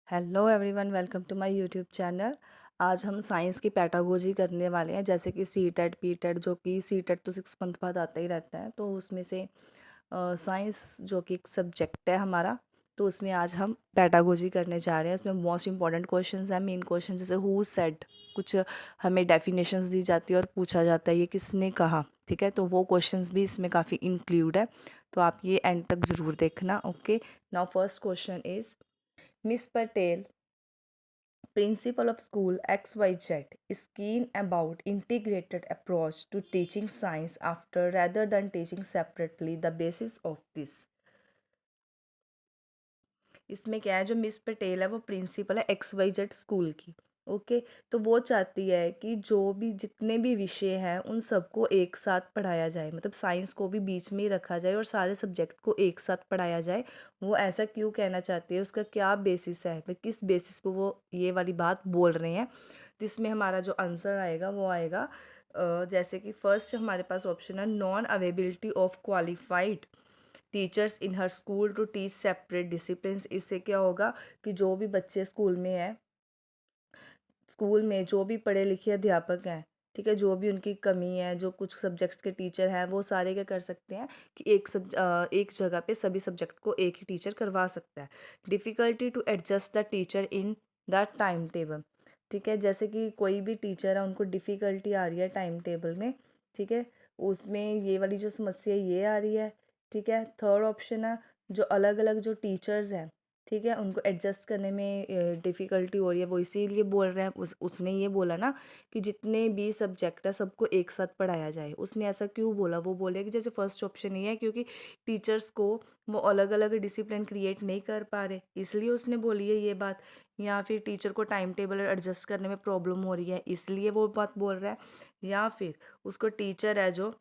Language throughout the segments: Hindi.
Hello everyone, welcome to my YouTube channel. आज हम साइंस की पैटागोजी करने वाले हैं, जैसे कि सी टेट पी टेट, जो कि सी टेट तो 6 मंथ बाद आता ही रहता है, तो उसमें से साइंस जो कि एक सब्जेक्ट है हमारा, तो उसमें आज हम पैटागोजी करने जा रहे हैं। इसमें मोस्ट इंपॉर्टेंट क्वेश्चंस हैं, मेन क्वेश्चन जैसे हु सेड, कुछ हमें डेफिनेशंस दी जाती है और पूछा जाता है ये किसने कहा, ठीक है। तो वो क्वेश्चंस भी इसमें काफ़ी इंक्लूड है, तो आप ये एंड तक ज़रूर देखना। Okay, now first question is, miss Patel, principal of school XYZ, is keen about integrated approach to teaching science after rather than teaching separately. The basis of this. इसमें क्या है, जो मिस पटेल है वो प्रिंसिपल है XYZ स्कूल की। ओके, तो वो चाहती है कि जो भी जितने भी विषय हैं उन सबको एक साथ पढ़ाया जाए, मतलब साइंस को भी बीच में ही रखा जाए और सारे सब्जेक्ट को एक साथ पढ़ाया जाए। वो ऐसा क्यों कहना चाहती है, उसका क्या बेसिस है, मतलब किस बेसिस पे वो ये वाली बात बोल रहे हैं। तो इसमें हमारा जो आंसर आएगा वो आएगा जैसे कि फर्स्ट हमारे पास ऑप्शन है, non availability of qualified teachers in हर school to teach separate disciplines. इससे क्या होगा कि जो भी बच्चे स्कूल में हैं, स्कूल में जो भी पढ़े लिखे अध्यापक हैं, ठीक है, जो भी उनकी कमी है, जो कुछ सब्जेक्ट्स के टीचर हैं, वो सारे क्या कर सकते हैं कि एक जगह पे सभी सब्जेक्ट को एक ही टीचर करवा सकता है। Difficulty to adjust the teacher in the time table, ठीक है, जैसे कि कोई भी टीचर है उनको डिफ़िकल्टी आ रही है टाइम टेबल में, ठीक है, उसमें ये वाली जो समस्या ये आ रही है, ठीक है। थर्ड ऑप्शन है, जो अलग अलग जो टीचर्स हैं, ठीक है, उनको एडजस्ट करने में डिफ़िकल्टी हो रही है, वो इसीलिए बोल रहे हैं। उसने ये बोला ना कि जितने भी सब्जेक्ट है सबको एक साथ पढ़ाया जाए। उसने ऐसा क्यों बोला, वो बोले कि जैसे फर्स्ट ऑप्शन ये है क्योंकि टीचर्स को वो अलग अलग डिसिप्लिन क्रिएट नहीं कर पा रहे, इसलिए उसने बोली है ये बात। या फिर टीचर को टाइम टेबल एडजस्ट करने में प्रॉब्लम हो रही है, इसलिए वो बात बोल रहा है। या फिर उसको टीचर है जो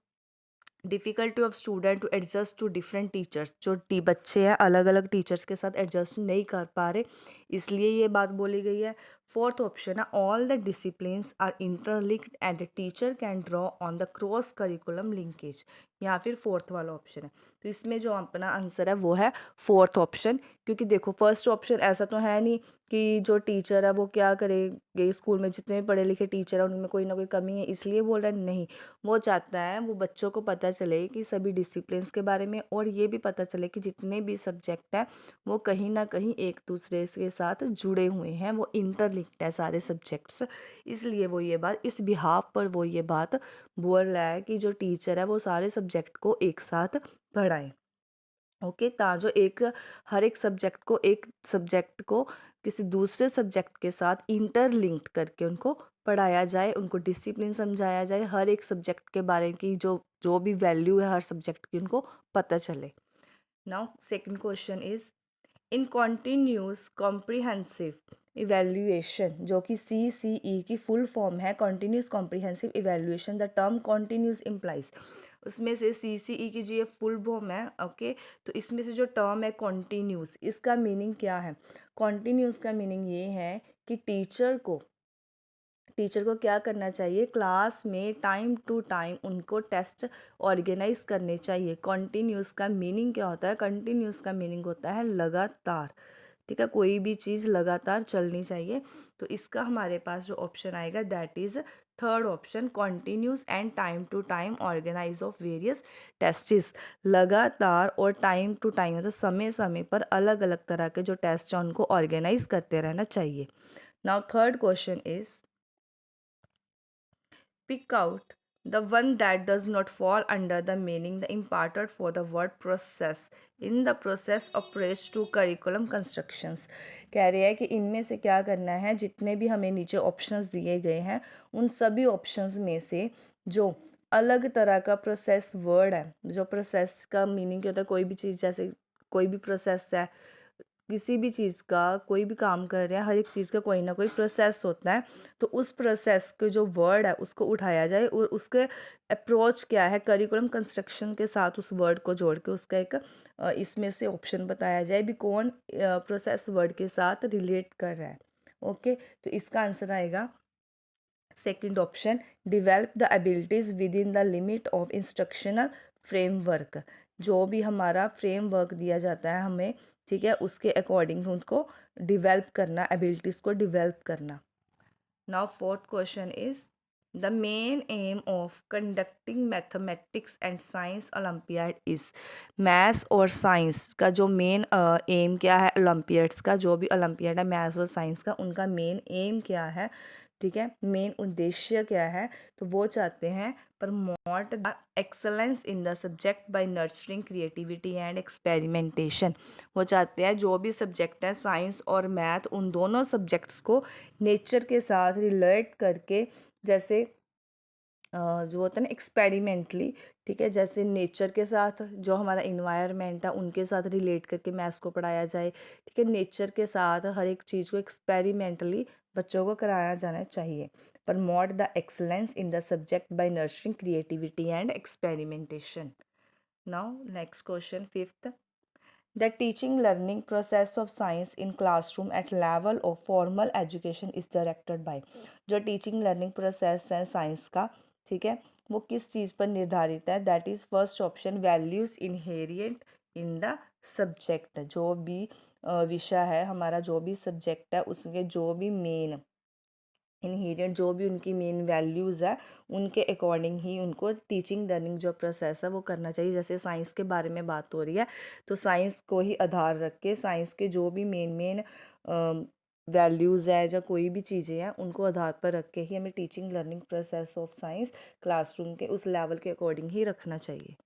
difficulty of student to adjust to different teachers, जो बच्चे हैं अलग अलग टीचर्स के साथ एडजस्ट नहीं कर पा रहे, इसलिए ये बात बोली गई है। फोर्थ ऑप्शन है, all the disciplines are interlinked and the teacher can draw on the cross curriculum linkage. या फिर फोर्थ वाला ऑप्शन है, तो इसमें जो अपना आंसर है वो है फोर्थ ऑप्शन। क्योंकि देखो फर्स्ट ऑप्शन ऐसा तो है नहीं कि जो टीचर है वो क्या करेंगे, स्कूल में जितने भी पढ़े लिखे टीचर हैं उनमें कोई ना कोई कमी है इसलिए बोल रहा है, नहीं। वो चाहता है वो बच्चों को पता चले कि सभी डिसिप्लिन्स के बारे में, और ये भी पता चले कि जितने भी सब्जेक्ट हैं वो कहीं ना कहीं एक दूसरे के साथ जुड़े हुए हैं, वो इंटरलिंक्ड है सारे सब्जेक्ट्स। इसलिए वो ये बात, इस बिहाफ पर वो ये बात बोल रहा है कि जो टीचर है वो सारे सब्जेक्ट को एक साथ पढ़ाएं। ओके, ताजो एक हर एक सब्जेक्ट को किसी दूसरे सब्जेक्ट के साथ इंटरलिंक्ड करके उनको पढ़ाया जाए, उनको डिसिप्लिन समझाया जाए, हर एक सब्जेक्ट के बारे की जो जो भी वैल्यू है हर सब्जेक्ट की उनको पता चले। Now second question is, in continuous comprehensive evaluation, जो कि CCE की फुल फॉर्म है, continuous comprehensive evaluation, the term continuous implies. उसमें से CCE की जो ये फुल फॉर्म है, ओके, तो इसमें से जो टर्म है कॉन्टीन्यूस, इसका मीनिंग क्या है। कॉन्टीन्यूस का मीनिंग ये है कि टीचर को क्या करना चाहिए, क्लास में टाइम टू टाइम उनको टेस्ट ऑर्गेनाइज करने चाहिए। कॉन्टीन्यूस का मीनिंग क्या होता है, कॉन्टीन्यूस का मीनिंग होता है लगातार, ठीक है, कोई भी चीज़ लगातार चलनी चाहिए। तो इसका हमारे पास जो ऑप्शन आएगा that is third option, continuous and time to time organise of various tests. लगातार और टाइम टू टाइम, मतलब समय समय पर अलग अलग तरह के जो टेस्ट हैं उनको ऑर्गेनाइज करते रहना चाहिए। Now third question is, pick out the one that does not fall under the meaning the imparted for the word process in the process of approach to curriculum constructions। कह रहे हैं कि इनमें से क्या करना है, जितने भी हमें नीचे ऑप्शंस दिए गए हैं उन सभी ऑप्शंस में से जो अलग तरह का प्रोसेस वर्ड है, जो प्रोसेस का मीनिंग क्या होता है, कोई भी चीज़, जैसे कोई भी प्रोसेस है, किसी भी चीज़ का कोई भी काम कर रहे हैं, हर एक चीज़ का कोई ना कोई प्रोसेस होता है, तो उस प्रोसेस के जो वर्ड है उसको उठाया जाए और उसके अप्रोच क्या है, करिकुलम कंस्ट्रक्शन के साथ उस वर्ड को जोड़ के उसका एक इसमें से ऑप्शन बताया जाए भी कौन प्रोसेस वर्ड के साथ रिलेट कर रहा है। ओके, तो इसका आंसर आएगा second option, develop the abilities with in the limit of instructional framework. जो भी हमारा फ्रेमवर्क दिया जाता है हमें ठीक है, उसके अकॉर्डिंग उसको डिवेल्प करना, एबिलिटीज़ को डिवेल्प करना। Now fourth question is the main M of conducting mathematics and science olympiad is. Maths और साइंस का जो मेन एम क्या है, ओलंपियाड्स का जो भी ओलंपियाड है मैथ्स और साइंस का, उनका मेन एम क्या है, ठीक है, मेन उद्देश्य क्या है, तो वो चाहते हैं promote the excellence in the subject by nurturing creativity and experimentation. वो चाहते हैं जो भी सब्जेक्ट है साइंस और मैथ, उन दोनों सब्जेक्ट्स को नेचर के साथ रिलेट करके, जैसे जो होता है ना एक्सपेरिमेंटली, ठीक है, जैसे नेचर के साथ जो हमारा इन्वायरमेंट है उनके साथ रिलेट करके मैथ्स को पढ़ाया जाए, ठीक है, नेचर के साथ हर एक चीज़ को एक्सपेरिमेंटली बच्चों को कराया जाना चाहिए। Promote the excellence in the subject by nurturing creativity and experimentation. Now next question fifth, the teaching learning process of science in classroom at level of formal education is directed by। जो टीचिंग लर्निंग प्रोसेस है साइंस का, ठीक है, वो किस चीज़ पर निर्धारित है, that is first option values inherent in the subject. जो भी विषय है हमारा, जो भी सब्जेक्ट है उसके जो भी मेन इनहेरिएंट, जो भी उनकी मेन वैल्यूज़ है उनके अकॉर्डिंग ही उनको टीचिंग लर्निंग जो प्रोसेस है वो करना चाहिए। जैसे साइंस के बारे में बात हो रही है तो साइंस को ही आधार रख के साइंस के जो भी मेन वैल्यूज़ है या कोई भी चीज़ें हैं उनको आधार पर रख के ही हमें teaching learning process of science classroom के उस लेवल के अकॉर्डिंग ही रखना चाहिए।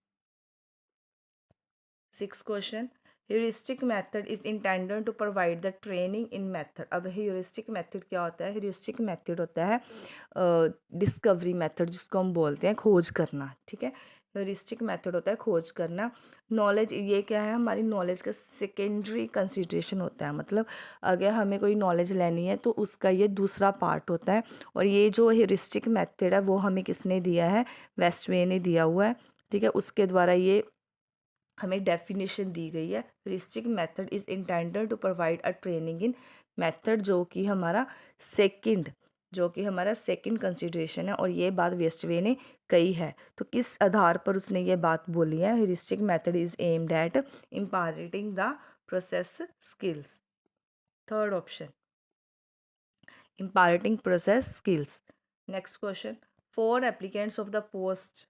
Six question, heuristic method is intended to provide the training in method. अब ह्यूरिस्टिक मेथड क्या होता है, ह्यूरिस्टिक मेथड होता है डिस्कवरी मेथड, जिसको हम बोलते हैं खोज करना, ठीक है, ह्यूरिस्टिक मेथड होता है खोज करना। नॉलेज ये क्या है, हमारी नॉलेज का सेकेंडरी कंसिडरेशन होता है, मतलब अगर हमें कोई नॉलेज लेनी है तो उसका ये दूसरा पार्ट होता है। और ये जो ह्यूरिस्टिक मेथड है वो हमें किसने दिया है, वेस्टवे ने दिया हुआ है, ठीक है, उसके द्वारा ये हमें डेफिनेशन दी गई है। Heuristic method is intended to provide a training in method, जो कि हमारा सेकंड कंसिडरेशन है, और ये बात वेस्टवे ने कही है। तो किस आधार पर उसने ये बात बोली है, heuristic method is aimed at imparting the process skills. Third option, imparting process skills. Next question, four applicants of the post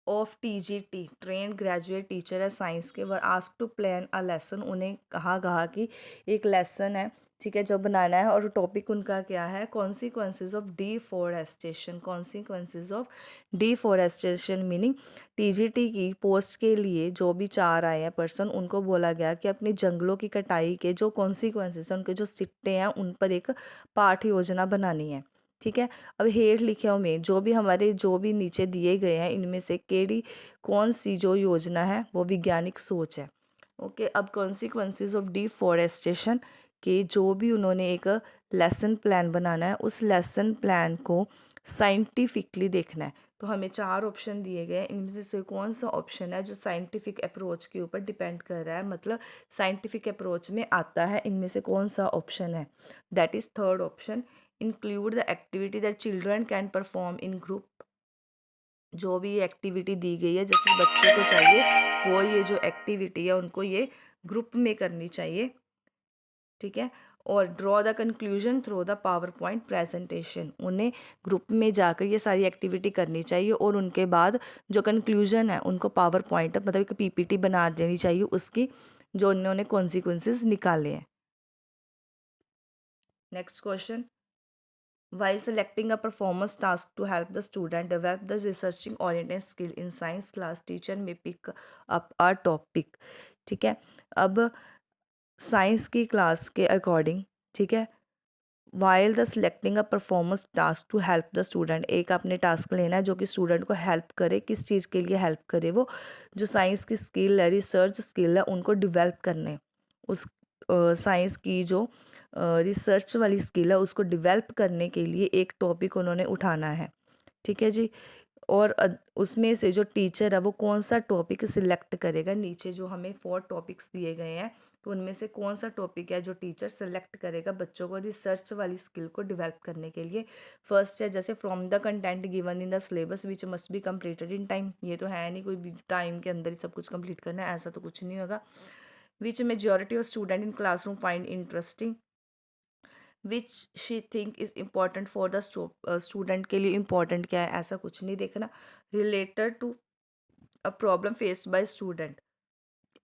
of TGT trained graduate teacher है साइंस के, were ask to plan a lesson. उन्हें कहा कि एक लेसन है, ठीक है, जो बनाना है, और टॉपिक उनका क्या है, consequences of deforestation. Consequences of deforestation meaning TGT की पोस्ट के लिए जो भी 4 आए हैं पर्सन, उनको बोला गया कि अपनी जंगलों की कटाई के जो कॉन्सिक्वेंसेज हैं, उनके जो सिट्टे हैं, उन पर एक पाठ योजना बनानी है, ठीक है। अब हेठ लिखे में जो भी हमारे जो भी नीचे दिए गए हैं इनमें से कौन सी जो योजना है वो वैज्ञानिक सोच है। ओके, अब कॉन्सिक्वेंसेस ऑफ डिफॉरेस्टेशन के जो भी उन्होंने एक लेसन प्लान बनाना है, उस लेसन प्लान को साइंटिफिकली देखना है। तो हमें 4 ऑप्शन दिए गए हैं, इनमें से कौन सा ऑप्शन है जो साइंटिफिक अप्रोच के ऊपर डिपेंड कर रहा है, मतलब साइंटिफिक अप्रोच में आता है, इनमें से कौन सा ऑप्शन है, that is third option, include the activity that children can perform in group. जो भी एक्टिविटी दी गई है जैसे बच्चे को चाहिए वो ये जो एक्टिविटी है उनको ये ग्रुप में करनी चाहिए, ठीक है। और draw the conclusion through the power point presentation, उन्हें ग्रुप में जाकर ये सारी एक्टिविटी करनी चाहिए और उनके बाद जो कंक्लूजन है उनको पावर पॉइंट मतलब एक PPT बना देनी चाहिए उसकी, जो उन्होंने कॉन्सिक्वेंसेस निकाले हैं। Next question, while selecting a performance task to help the student develop the researching oriented skill in science class, teacher may pick up a topic, ठीक है। अब साइंस की क्लास के अकॉर्डिंग, ठीक है, while the selecting a performance task to help the student, एक आपने टास्क लेना है जो कि स्टूडेंट को हेल्प करे, किस चीज़ के लिए हेल्प करे, वो जो साइंस की स्किल है, रिसर्च स्किल है, उनको डिवेल्प करने, उस साइंस की जो रिसर्च वाली स्किल है उसको डिवेल्प करने के लिए एक टॉपिक उन्होंने उठाना है, ठीक है जी। और उसमें से जो टीचर है वो कौन सा टॉपिक सिलेक्ट करेगा, नीचे जो हमें 4 टॉपिक्स दिए गए हैं तो उनमें से कौन सा टॉपिक है जो टीचर सेलेक्ट करेगा बच्चों को रिसर्च वाली स्किल को डेवलप करने के लिए। फर्स्ट है जैसे from the content given in the syllabus which must be completed in time, ये तो है नहीं कोई भी टाइम के अंदर ही सब कुछ कंप्लीट करना है, ऐसा तो कुछ नहीं होगा। Which majority of student in classroom find interesting, which she think is important for the student के लिए इम्पॉर्टेंट क्या है, ऐसा कुछ नहीं देखना। Related to a problem faced by student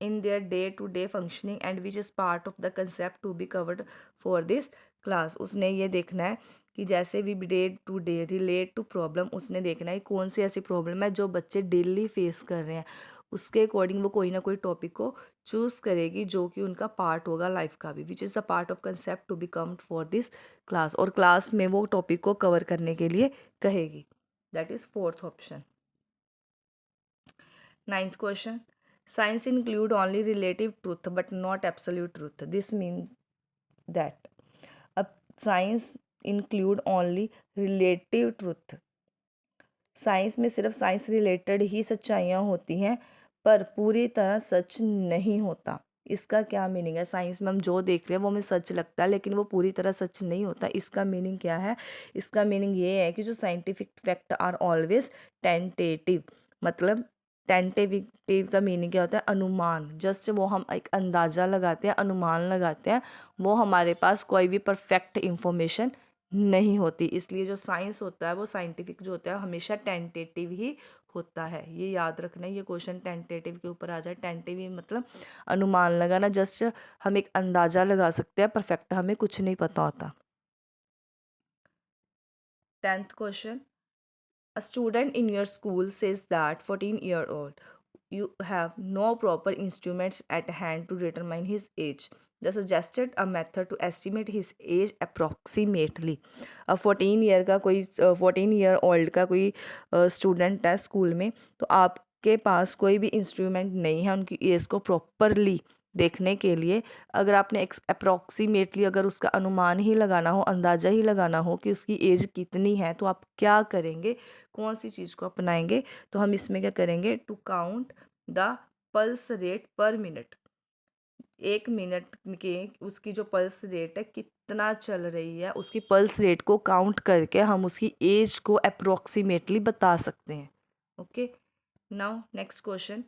in their day-to-day functioning and which is part of the concept to be covered for this class। उसने ये देखना है कि जैसे भी day to day relate to problem, उसने देखना है कौन सी ऐसी प्रॉब्लम है जो बच्चे डेली फेस कर रहे हैं, उसके अकॉर्डिंग वो कोई ना कोई टॉपिक को चूज़ करेगी जो कि उनका पार्ट होगा लाइफ का भी, which is the part of concept to be covered for this class, और क्लास में वो टॉपिक को कवर करने के लिए कहेगी। That is fourth option. Ninth question. Science include only relative truth but not absolute truth. This means that science include only relative truth. Science में सिर्फ साइंस रिलेटेड ही सच्चाइयाँ होती हैं पर पूरी तरह सच नहीं होता। इसका क्या मीनिंग है? साइंस में हम जो देख रहे हैं वो हमें सच लगता है लेकिन वो पूरी तरह सच नहीं होता। इसका मीनिंग क्या है? इसका मीनिंग ये है कि जो scientific fact are always tentative, मतलब टेंटेटिव का मीनिंग क्या होता है? अनुमान। जस्ट वो हम एक अंदाज़ा लगाते हैं, अनुमान लगाते हैं, वो हमारे पास कोई भी परफेक्ट इंफॉर्मेशन नहीं होती। इसलिए जो साइंस होता है वो साइंटिफिक जो होता है हमेशा टेंटेटिव ही होता है। ये याद रखना है, ये क्वेश्चन टेंटेटिव के ऊपर आ जाए। टेंटेटिव मतलब अनुमान लगाना, जस्ट हम एक अंदाज़ा लगा सकते हैं, परफेक्ट हमें कुछ नहीं पता होता। 10th question. A student in your school says that 14-year-old you have no proper instruments at hand to determine his age. They suggested a method to estimate his age approximately. अब 14 ईयर का कोई 14-year-old का कोई स्टूडेंट है स्कूल में, तो आपके पास कोई भी इंस्ट्रूमेंट नहीं है उनकी एज को प्रॉपरली देखने के लिए। अगर आपने अप्रॉक्सीमेटली अगर उसका अनुमान ही लगाना हो, अंदाज़ा ही लगाना हो कि उसकी एज कितनी है, तो आप क्या करेंगे, कौन सी चीज़ को अपनाएंगे? तो हम इसमें क्या करेंगे? To count the pulse rate per minute. 1 minute के उसकी जो पल्स रेट है कितना चल रही है, उसकी पल्स रेट को काउंट करके हम उसकी एज को अप्रॉक्सीमेटली बता सकते हैं। Okay, now next question.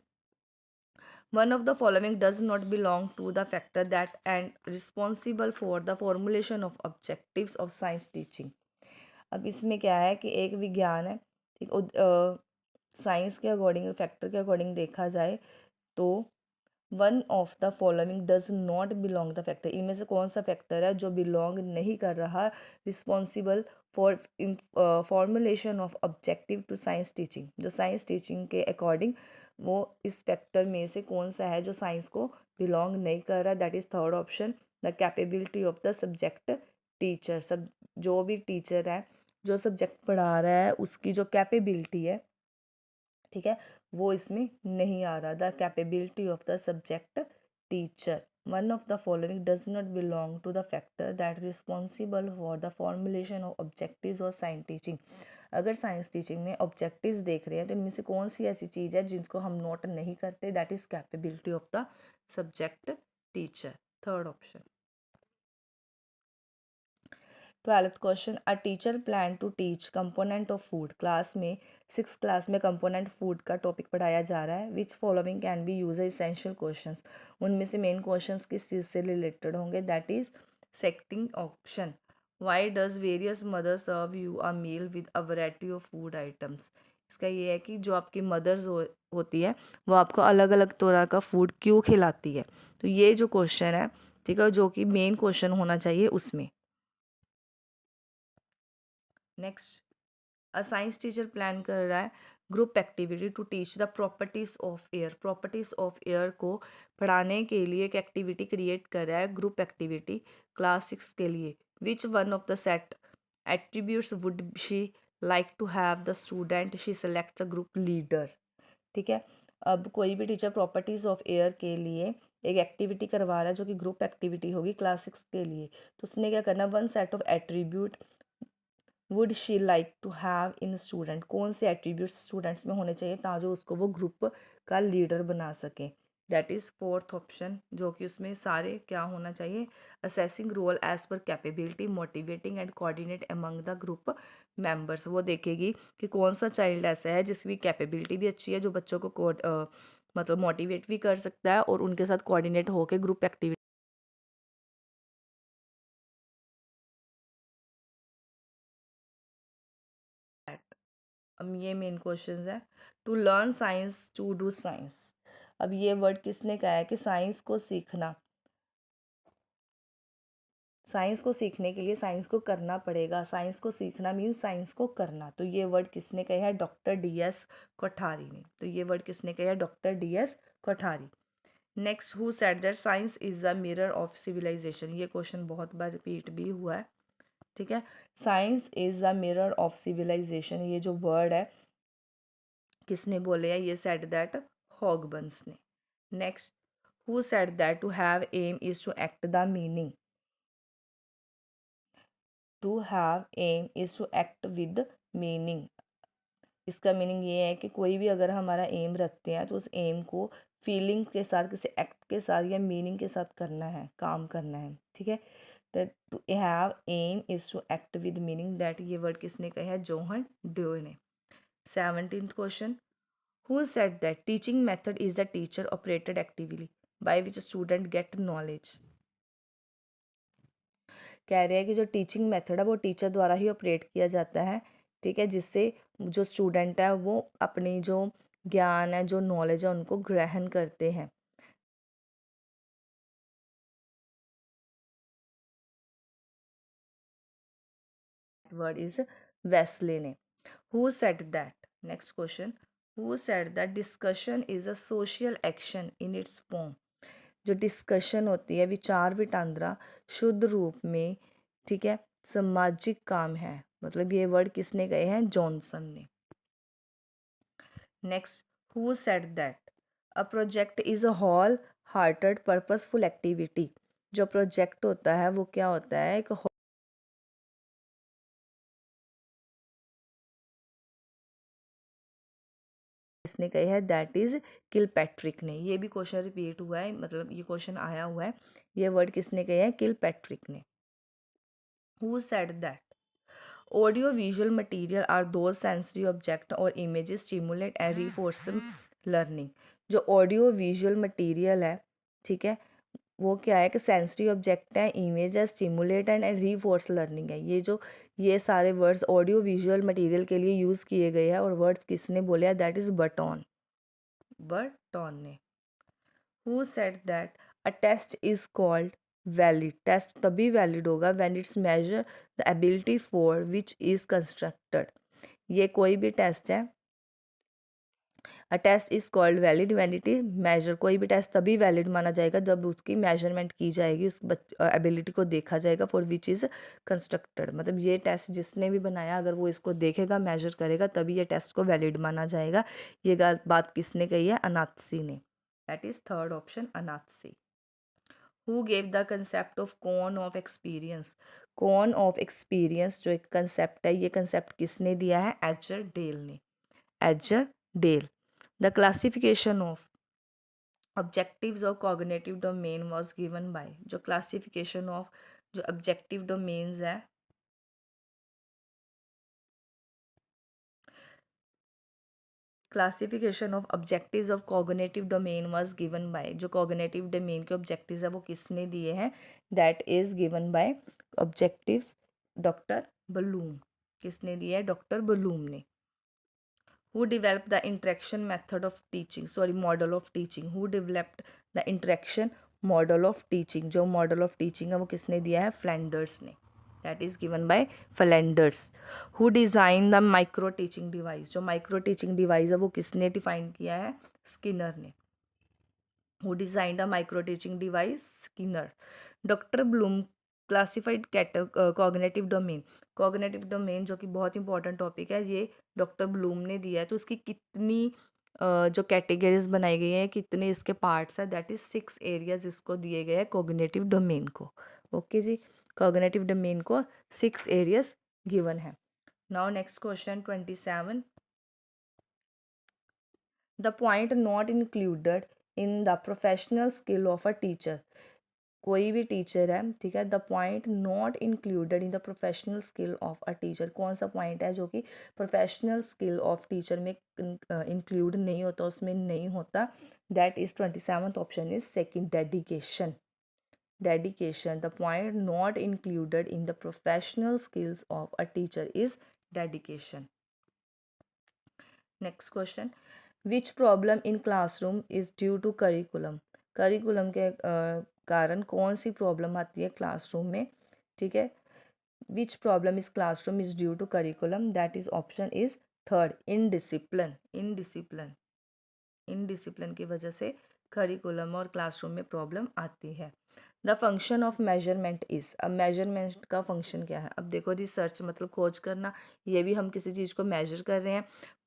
One of the following does not belong to the factor that and responsible for the formulation of objectives of science teaching। अब इसमें क्या है कि एक विज्ञान है, ठीक, साइंस के अकॉर्डिंग, फैक्टर के अकॉर्डिंग देखा जाए तो one of the following does not belong the factor, इनमें से कौन सा फैक्टर है जो बिलोंग नहीं कर रहा responsible for formulation of objective to science teaching. जो साइंस टीचिंग के अकॉर्डिंग वो इस फैक्टर में से कौन सा है जो साइंस को बिलोंग नहीं कर रहा? That is third option, the capability of the subject teacher. सब जो भी टीचर है जो सब्जेक्ट पढ़ा रहा है उसकी जो कैपेबिलिटी है, ठीक है, वो इसमें नहीं आ रहा। The capability of the subject teacher. One of the following does not belong to the factor that responsible for the formulation of objectives और साइंस टीचिंग। अगर साइंस टीचिंग में ऑब्जेक्टिव्स देख रहे हैं तो इनमें से कौन सी ऐसी चीज़ है जिसको हम नोट नहीं करते? That is capability of the subject teacher, third option. 12th question. A teacher plan to teach component of food. Class में 6th क्लास में कंपोनेंट फूड का टॉपिक पढ़ाया जा रहा है। Which following can be use essential questions. उनमें से मेन क्वेश्चंस किस चीज़ से रिलेटेड होंगे? That is second option. Why does various mother serve you a meal with a variety of food items. इसका ये है कि जो आपकी मदर्स होती है वो आपको अलग अलग तरह का फूड क्यों खिलाती है। तो ये जो क्वेश्चन है, ठीक है, जो कि मेन क्वेश्चन होना चाहिए उसमें। Next, a science teacher plan कर रहा है group activity to teach the properties of air. Properties of air को पढ़ाने के लिए एक एक्टिविटी क्रिएट कर रहा है, ग्रुप एक्टिविटी, क्लास 6 के लिए। Which one of the set attributes would she like to have the student she select a group leader. ठीक है, अब कोई भी टीचर प्रॉपर्टीज ऑफ एयर के लिए एक एक्टिविटी करवा रहा है जो कि ग्रुप एक्टिविटी होगी क्लास 6 के लिए। तो उसने क्या करना, one set of attribute would she like to have in student. कौन से एट्रीब्यूट स्टूडेंट्स में होने चाहिए ताकि उसको वो ग्रुप का लीडर बना सके। दैट इज़ फोर्थ ऑप्शन, जो कि उसमें सारे क्या होना चाहिए? Assessing role as per capability, motivating and coordinate among the group members. वो देखेगी कि कौन सा चाइल्ड ऐसा है जिसकी कैपेबिलिटी भी अच्छी है, जो बच्चों को मतलब मोटिवेट भी कर सकता है और उनके साथ कोऑर्डिनेट होकर ग्रुप एक्टिविटी। अब ये मेन क्वेश्चन है, to learn science to do science. अब ये वर्ड किसने कहा है कि साइंस को सीखना, साइंस को सीखने के लिए साइंस को करना पड़ेगा, साइंस को सीखना मीन्स साइंस को करना। तो ये वर्ड किसने कहा है? डॉक्टर DS कोठारी ने। तो ये वर्ड किसने कहा है? Doctor DS Kothari. Next, who said that science is the mirror of civilisation. ये क्वेश्चन बहुत बार रिपीट भी हुआ है, ठीक है। Science is the mirror of civilisation, ये जो वर्ड है किसने बोले है? ये सेड दैट हॉगबंस ने। Next, who said that to have aim is to act the meaning. To have aim is to act with meaning. इसका मीनिंग ये है कि कोई भी अगर हमारा एम रखते हैं तो उस एम को फीलिंग के साथ, किसी एक्ट के साथ या मीनिंग के साथ करना है, काम करना है, ठीक है। तो to have aim is to act with meaning, that ये वर्ड किसने कहा है? जोहन ड्यूए ने। 17th question, who said that teaching method is the teacher operated actively by which student get knowledge. कह रहे हैं कि जो टीचिंग मेथड है वो टीचर द्वारा ही ऑपरेट किया जाता है, ठीक है, जिससे जो स्टूडेंट है वो अपनी जो ज्ञान है, जो नॉलेज है, उनको ग्रहण करते हैं। वर्ड इज वेस्ले ने। Who said that, next question, who said that discussion is a social action in its form. जो डिस्कशन होती है, विचार विटांद्रा शुद्ध रूप में, ठीक है, सामाजिक काम है। मतलब ये वर्ड किसने कहे हैं? जॉनसन ने। Next, who said that a project is a whole hearted purposeful activity. जो प्रोजेक्ट होता है वो क्या होता है? एक इसने कही है, दैट इज किलपैट्रिक ने। ये भी क्वेश्चन रिपीट हुआ है, मतलब ये क्वेश्चन आया हुआ है। ये वर्ड किसने कहे हैं? किलपैट्रिक ने। Who said that audio visual material are those sensory object or images stimulate and reinforce learning. जो ऑडियो विजुअल मटीरियल है, ठीक है, वो क्या है कि सेंसरी ऑब्जेक्ट है, इमेज है, स्टिमुलेट एंड रीफोर्स लर्निंग है। ये सारे वर्ड्स ऑडियो विजुअल मटेरियल के लिए यूज़ किए गए हैं और वर्ड्स किसने बोले हैं? दैट इज़ बर्टन, बर्टन ने। Who said that a test is called valid. Test तभी वैलिड होगा when it's measure the ability for which is constructed. ये कोई भी टेस्ट है, a test is called valid when it is measure. कोई भी टेस्ट तभी वैलिड माना जाएगा जब उसकी मेजरमेंट की जाएगी, उस एबिलिटी को देखा जाएगा, फॉर विच इज़ कंस्ट्रक्टेड। मतलब ये टेस्ट जिसने भी बनाया, अगर वो इसको देखेगा, मेजर करेगा, तभी ये टेस्ट को वैलिड माना जाएगा। ये बात किसने कही है? अनाथसी ने। That is third option, Anastasi. Who gave the concept of cone of experience. Cone of experience जो एक कंसेप्ट है, ये कंसेप्ट किसने दिया है? एचर डेल ने। एचर Dale. The classification of objectives of cognitive domain was given by. जो क्लासिफिकेशन ऑफ जो ऑब्जेक्टिव डोमेन्स है, classification of objectives of cognitive domain was given by. जो कॉग्निटिव डोमेन के ऑब्जेक्टिव्स है वो किसने दिए हैं? That is given by objectives doctor Bloom. किसने दिया है? डॉक्टर बलूम ने। Who developed the interaction method of teaching, sorry model of teaching. Who developed the interaction model of teaching. जो मॉडल ऑफ टीचिंग है वो किसने दिया है? फ्लैंडर्स ने। That is given bye Flanders. Who design the micro teaching device. जो माइक्रो टीचिंग डिवाइस है वो किसने डिफाइन किया है? स्किनर ने। Who design the micro teaching device? Skinner. Doctor Bloom classified cognitive domain. Cognitive domain जो कि बहुत इंपॉर्टेंट टॉपिक है, ये डॉक्टर ब्लूम ने दिया है। तो इसकी कितनी जो कैटेगरीज बनाई गई हैं, कितने इसके पार्ट्स हैं? दैट इज 6 एरियाज इसको दिए गए हैं कॉग्निटिव डोमेन को। ओके जी, कॉग्निटिव डोमेन को 6 एरियाज गिवन है। Now next question 27, the point not included in the professional skill of a teacher. कोई भी टीचर है, ठीक है, the point not included in the professional skill of a teacher, कौन सा पॉइंट है जो कि प्रोफेशनल स्किल ऑफ टीचर में इंक्लूड नहीं होता, उसमें नहीं होता, that is 27th option is second, dedication. Dedication, the point not included in the professional skills of a teacher is dedication. Next question, which problem in classroom is due to curriculum, curriculum के कारण कौन सी प्रॉब्लम आती है क्लासरूम में, ठीक है, which problem is classroom is due to curriculum, that is option is third, indiscipline. Indiscipline, indiscipline की वजह से करिकुलम और क्लासरूम में प्रॉब्लम आती है। The function of measurement is, अब मेजरमेंट का फंक्शन क्या है, अब देखो रिसर्च मतलब खोज करना, ये भी हम किसी चीज़ को मेजर कर रहे हैं,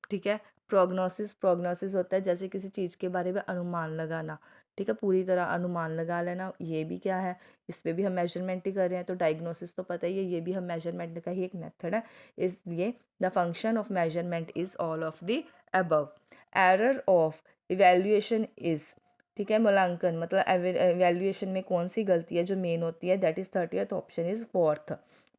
ठीक है। प्रोग्नोसिस, प्रोग्नोसिस होता है जैसे किसी चीज़ के बारे में अनुमान लगाना, ठीक है, पूरी तरह अनुमान लगा लेना, ये भी क्या है, इस पर भी हम मेजरमेंट ही कर रहे हैं। तो डायग्नोसिस तो पता ही है, ये भी हम मेजरमेंट का ही एक मेथड है, इसलिए the function of measurement is all of the above. Error of evaluation is, ठीक है, मूल्यांकन मतलब इवेल्युएशन में कौन सी गलती है जो मेन होती है, that is 30th option is fourth,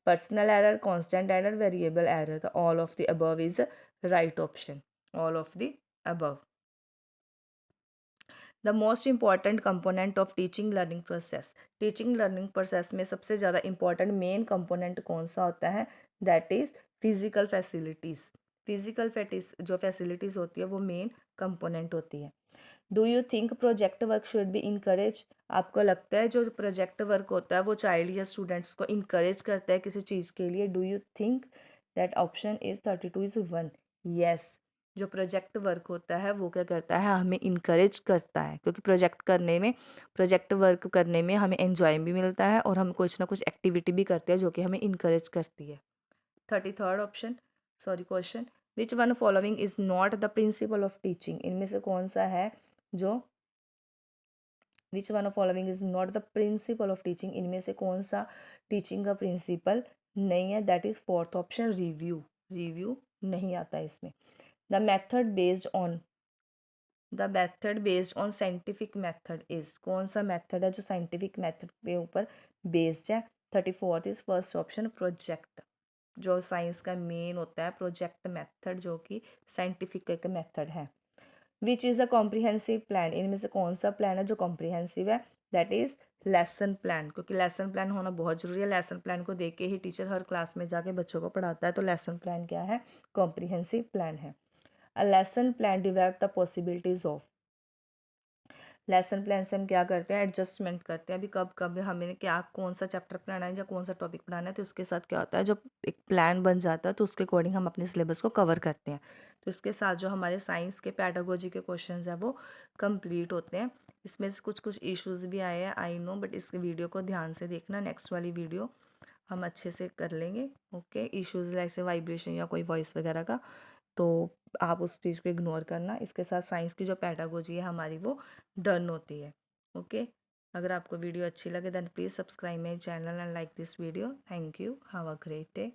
personal error, constant error, variable error, the all of the above is right option, all of the above. The most important component of teaching learning process, teaching learning process में सबसे ज़्यादा इंपॉर्टेंट मेन कंपोनेंट कौन सा होता है, that is physical facilities. Physical जो फैसिलिटीज़ होती है वो मेन कंपोनेंट होती है। Do you think project work should be encourage, आपको लगता है जो प्रोजेक्ट वर्क होता है वो चाइल्ड या स्टूडेंट्स को इनकरेज करता है किसी चीज़ के लिए, do you think, that option is 32 is 1, yes. जो प्रोजेक्ट वर्क होता है वो क्या करता है, हमें इनकरेज करता है, क्योंकि प्रोजेक्ट वर्क करने में हमें एंजॉय भी मिलता है और हम कुछ ना कुछ एक्टिविटी भी करते हैं जो कि हमें इनकरेज करती है। 33rd option, sorry question, which one following is not the principle of teaching, इनमें से कौन सा है जो, विच one of following is not the principle of teaching, इनमें से कौन सा टीचिंग का प्रिंसिपल नहीं है, that is fourth option, review. Review नहीं आता है इसमें। The method based on, the method based on scientific method is, कौन सा मेथड है जो साइंटिफिक मेथड के ऊपर बेस्ड है, 34th is first option, project. जो साइंस का मेन होता है प्रोजेक्ट मेथड जो कि साइंटिफिक एक मेथड है। विच इज़ द कॉम्प्रिहेंसिव प्लान, इनमें से कौन सा प्लान है जो कॉम्प्रिहेंसिव है, दैट इज लेसन प्लान, क्योंकि लेसन प्लान होना बहुत ज़रूरी है। लेसन प्लान को देख के ही टीचर हर क्लास में जाके बच्चों को पढ़ाता है, तो लेसन प्लान क्या है, कॉम्प्रिहेंसिव प्लान है। A lesson plan develop the possibilities of, lesson plan से हम क्या करते हैं, एडजस्टमेंट करते हैं, अभी कब कब हमें क्या कौन सा चैप्टर पढ़ाना है या कौन सा टॉपिक पढ़ाना है, तो इसके साथ क्या होता है, जब एक प्लान बन जाता है तो उसके अकॉर्डिंग हम अपने सिलेबस को कवर करते हैं। तो इसके साथ जो हमारे साइंस के पैडागोजी के क्वेश्चन हैं वो कंप्लीट होते हैं। इसमें से कुछ कुछ इश्यूज़ भी आए हैं, आई नो, बट इस वीडियो को ध्यान से देखना, नेक्स्ट वाली वीडियो हम अच्छे से कर लेंगे। ओके, इश्यूज़ जैसे वाइब्रेशन या कोई वॉइस वगैरह का, तो आप उस चीज़ को इग्नोर करना। इसके साथ साइंस की जो पैडागोजी है हमारी वो डन होती है। ओके, अगर आपको वीडियो अच्छी लगे then please subscribe my channel and like this video. Thank you, have a great day.